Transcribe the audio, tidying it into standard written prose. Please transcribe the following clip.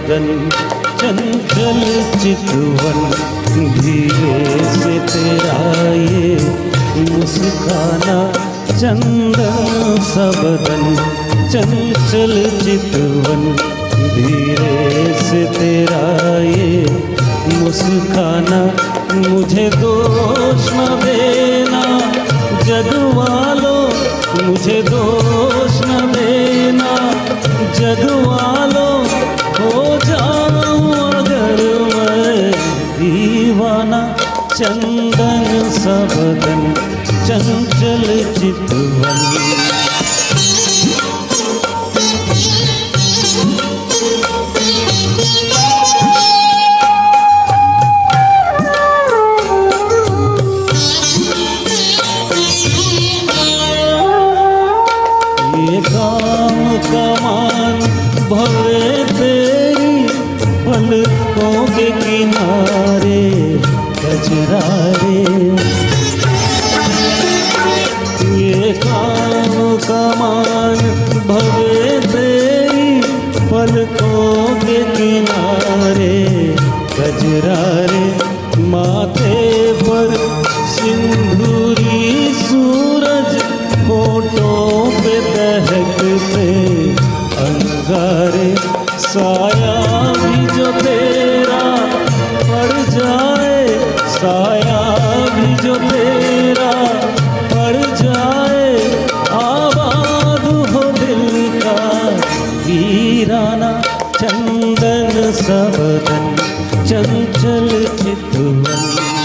बदन चंचल चितवन, धीरे से तेरा ये मुस्काना चंदन सा बदन चंचल चितवन, धीरे से तेरा ये मुस्काना। मुझे दोष न देना जग वालों, मुझे दोष न देना जग वालों, हो जाऊं अगर मैं दीवाना। चंदन सा बदन चंचल चितवन। ये काम कमान भवे तेरी पलकों के किनारे गजरारे, ये काम कमान भवे तेरी पलकों के किनारे गजरारे। माथे पर सिंदूरी सूरज, होठों पे दहकते अंगारे। साया भी जो तेरा पड़ जाए, साया भी जो तेरा पड़ जाए, आबाद हो दिल का वीराना। चंदन सा बदन चंचल चितवन।